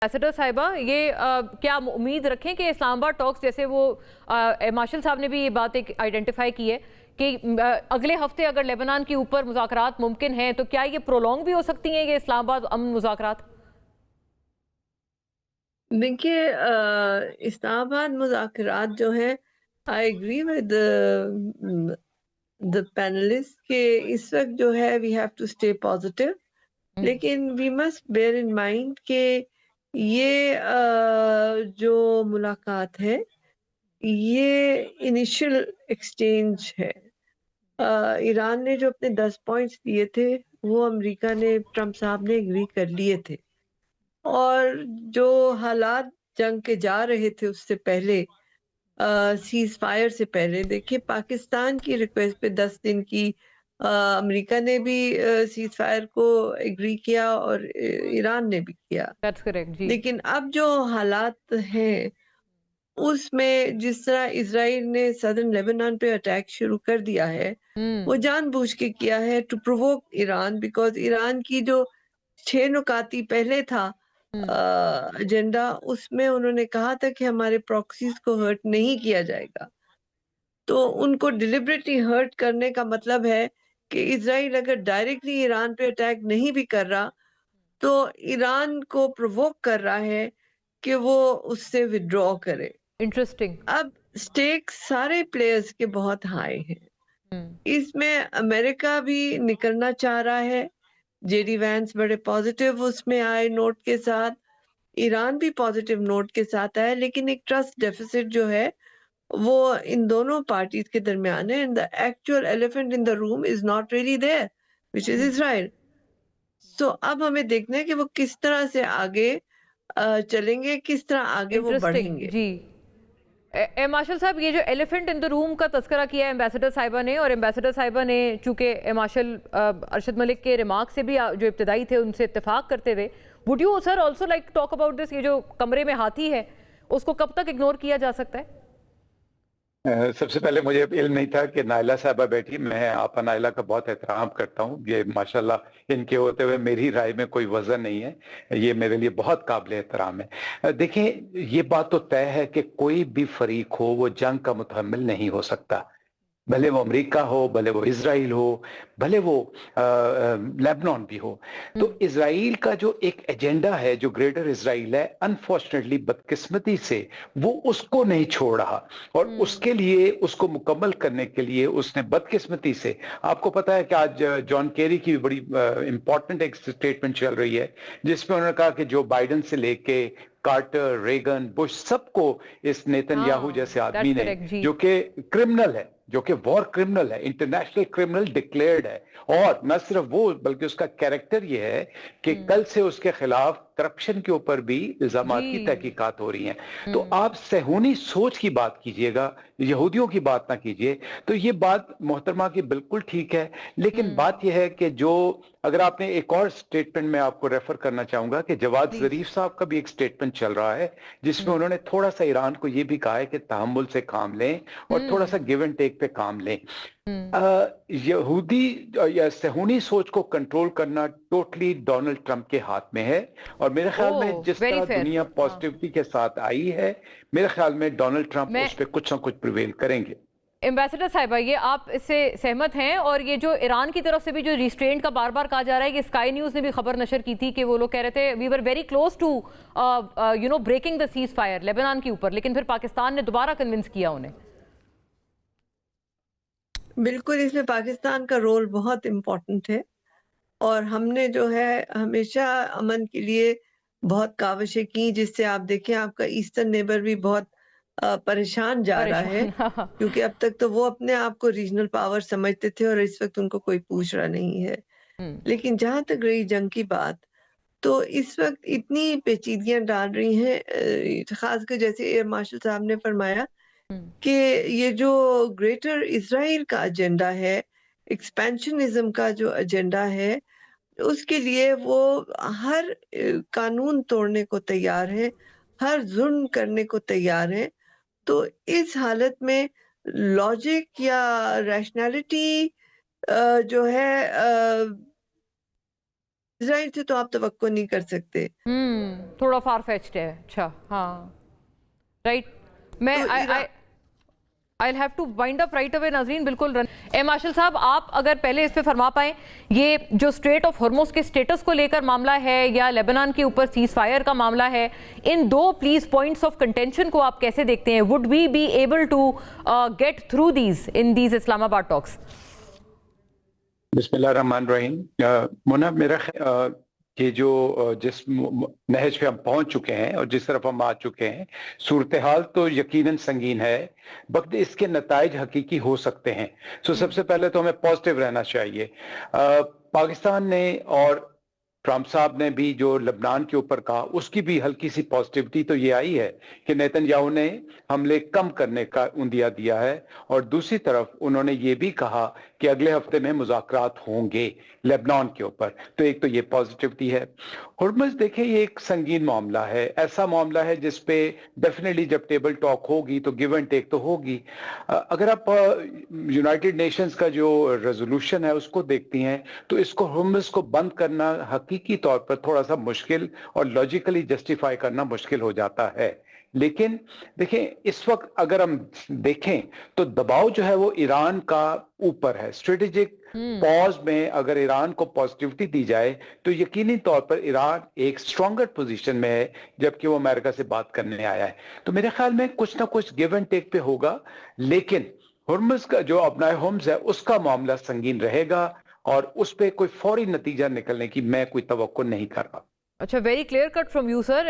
Ambassador साहिबा, ये क्या हम उम्मीद रखें कि इस्लामाबाद टॉक्स, जैसे वो मार्शल साहब ने भी ये बात एक आइडेंटिफाई की है कि अगले हफ्ते अगर लेबनान के ऊपर मुज़ाकरात मुमकिन हैं, तो क्या ये प्रोलॉन्ग भी हो सकती हैं ये इस्लामाबाद अमन मुज़ाकरात? देखिए, इस्लामाबाद मुज़ाकरात जो है, I agree with the panelist के इस वक्त जो है we have to stay positive, लेकिन we must bear in mind कि ये जो मुलाकात है ये इनिशियल एक्सचेंज है। ईरान ने जो अपने 10 पॉइंट्स दिए थे वो अमेरिका ने, ट्रम्प साहब ने एग्री कर लिए थे। और जो हालात जंग के जा रहे थे उससे पहले, सीज फायर से पहले, देखिए पाकिस्तान की रिक्वेस्ट पे 10 दिन की अमेरिका ने भी सीज फायर को एग्री किया और ईरान ने भी किया। दैट्स करेक्ट जी। लेकिन अब जो हालात हैं उसमें जिस तरह इजराइल ने सदर्न लेबनान पे अटैक शुरू कर दिया है, वो जानबूझ के किया है to provoke Iran, because Iran की जो 6 नुकाती पहले था एजेंडा, उसमें उन्होंने कहा था कि हमारे प्रॉक्सीज को हर्ट नहीं किया जाएगा। तो उनको डिलिबरेटली हर्ट करने का मतलब है कि इजराइल अगर डायरेक्टली ईरान पे अटैक नहीं भी कर रहा तो ईरान को प्रोवोक कर रहा है कि वो उससे विड्रॉ करे। इंटरेस्टिंग। अब स्टेक्स सारे प्लेयर्स के बहुत हाई हैं। इसमें अमेरिका भी निकलना चाह रहा है, जेडी वैंस बड़े पॉजिटिव उसमें आए नोट के साथ, ईरान भी पॉजिटिव नोट के साथ आया, लेकिन एक ट्रस्ट डेफिसिट जो है वो इन दोनों पार्टीज के दरमियान है, and the actual elephant in the room is not really there, which is Israel. So अब हमें देखना है कि वो किस तरह से आगे चलेंगे, किस तरह आगे वो इंटरेस्टिंग बढ़ेंगे। जी। मार्शल साहब, ये जो एलिफेंट इन द रूम का तस्करा किया है एम्बेसडर साहिबा ने, और एम्बेसडर साहिबा ने चूंकि मार्शल अरशद मलिक के रिमार्क से भी जो इब्तदाई थे उनसे इत्तेफाक करते हुए, would you sir also like talk about this? ये जो कमरे में हाथी है उसको कब तक इग्नोर किया जा सकता है? सबसे पहले मुझे इल्म नहीं था कि नायला साहबा बैठी। मैं आपा नायला का बहुत एहतराम करता हूँ। ये माशाल्लाह इनके होते हुए मेरी राय में कोई वजन नहीं है, ये मेरे लिए बहुत काबिल एहतराम है। देखिए, ये बात तो तय है कि कोई भी फरीक हो वो जंग का मुतहम्मिल नहीं हो सकता, भले वो अमेरिका हो, भले वो इजराइल हो, भले वो लेबनान भी हो। तो इजराइल का जो एक एजेंडा है, जो ग्रेटर इजराइल है, अनफॉर्चुनेटली बदकिस्मती से वो उसको नहीं छोड़ रहा, और उसके लिए, उसको मुकम्मल करने के लिए उसने बदकिस्मती से, आपको पता है कि आज जॉन केरी की बड़ी इंपॉर्टेंट एक स्टेटमेंट चल रही है जिसमें उन्होंने कहा कि जो बाइडेन से लेके कार्टर, रेगन, बुश, सबको इस नेतन्याहू जैसे आदमी ने, जो कि क्रिमिनल है, जो कि वॉर क्रिमिनल है, इंटरनेशनल क्रिमिनल डिक्लेयर्ड है, और न सिर्फ वो बल्कि उसका कैरेक्टर ये है कि कल से उसके खिलाफ करप्शन के ऊपर भी इल्जामात की तहकीकात हो रही हैं। तो आप सहूनी सोच की बात कीजिएगा, यहूदियों की बात ना कीजिए। तो ये बात मोहतरमा की बिल्कुल ठीक है, लेकिन बात यह है कि जो, अगर आपने एक और स्टेटमेंट में आपको रेफर करना चाहूंगा कि जवाद जरीफ साहब का भी एक स्टेटमेंट चल रहा है जिसमें उन्होंने थोड़ा सा ईरान को ये भी कहा है कि तहम्मुल से काम लें और थोड़ा सा गिव एंड टेक पे काम लें। यहूदी या सहूनी सोच को कंट्रोल करना टोटली डोनाल्ड ट्रंप के हाथ में है, और मेरे ख्याल में जिस तरह दुनिया पॉजिटिविटी के साथ आई है, मेरे ख्याल में डोनाल्ड ट्रंप उस पर कुछ ना कुछ प्रिवेल करेंगे। एम्बेसडर साहिबा, ये आप इससे सहमत हैं? और ये जो ईरान की तरफ से भी जो रिस्ट्रेंट का बार बार कहा जा रहा है, कि स्काई न्यूज़ ने भी खबर नशर की थी कि वो लोग कह रहे थे we were very close to breaking the ceasefire Lebanon के ऊपर, लेकिन फिर पाकिस्तान ने दोबारा कन्विंस किया उन्हें। बिल्कुल, इसमें पाकिस्तान का रोल बहुत इम्पोर्टेंट है, और हमने जो है हमेशा अमन के लिए बहुत काविशें की, जिससे आप देखें आपका ईस्टर्न नेबर भी बहुत परेशान जा रहा है, क्योंकि अब तक तो वो अपने आप को रीजनल पावर समझते थे और इस वक्त उनको कोई पूछ रहा नहीं है। लेकिन जहां तक रही जंग की बात, तो इस वक्त इतनी पेचीदगियां डाल रही हैं, खासकर जैसे एयर मार्शल साहब ने फरमाया कि ये जो ग्रेटर इजराइल का एजेंडा है, एक्सपेंशनिज्म का जो एजेंडा है, उसके लिए वो हर कानून तोड़ने को तैयार है, हर जुल्म करने को तैयार है। तो इस हालत में लॉजिक या रैशनैलिटी जो है इजराइल से तो आप तवक्को नहीं कर सकते। थोड़ा फार फेच्ड है। अच्छा, हाँ, राइट। मैं तो I'll have to wind up right away नाज़रीन, बिल्कुल मार्शल साहब, आप अगर पहले इस पे फरमा पाएं, ये जो स्ट्रेट ऑफ हॉर्मुज़ के स्टेटस को लेकर मामला है या लेबनान के ऊपर सीज फायर का मामला है, इन दो प्लीज पॉइंट्स ऑफ कंटेंशन को आप कैसे देखते हैं? Would we be able to get through these in these Islamabad talks? बिस्मिल्लाह रहमान रहीम। मुना, मेरा ये जो जिस नहज पे हम पहुंच चुके हैं और जिस तरफ हम आ चुके हैं, सूरत हाल तो यकीनन संगीन है, वक्त इसके नताइज हकीकी हो सकते हैं। सबसे पहले तो हमें पॉजिटिव रहना चाहिए। पाकिस्तान ने और ट्रंप साहब ने भी जो लेबनान के ऊपर कहा, उसकी भी हल्की सी पॉजिटिविटी तो ये आई है कि नेतन्याहू ने हमले कम करने का उंदिया दिया है, और दूसरी तरफ उन्होंने ये भी कहा कि अगले हफ्ते में मुज़ाकरात होंगे लेबनान के ऊपर। तो एक तो ये पॉजिटिविटी है। हुर्मुज़ देखें, ये एक संगीन मामला है, ऐसा मामला है जिस पे डेफिनेटली जब टेबल टॉक होगी तो गिव एंड टेक तो होगी। अगर आप यूनाइटेड नेशंस का जो रेजोल्यूशन है उसको देखती हैं तो इसको हुर्मुज़ को बंद करना हकीकी तौर पर थोड़ा सा मुश्किल और लॉजिकली जस्टिफाई करना मुश्किल हो जाता है। लेकिन देखें, इस वक्त अगर हम देखें तो दबाव जो है वो ईरान का ऊपर है। स्ट्रेटेजिक पॉज में अगर ईरान को पॉजिटिविटी दी जाए तो यकीनी तौर पर ईरान एक स्ट्रॉन्गर पोजीशन में है, जबकि वो अमेरिका से बात करने आया है। तो मेरे ख्याल में कुछ ना कुछ गिव एंड टेक पे होगा, लेकिन हुर्मुज़ का जो अपना होम्स है उसका मामला संगीन रहेगा और उस पे कोई फौरी नतीजा निकलने की मैं कोई तवक्को नहीं कर रहा। अच्छा, very clear cut from you sir.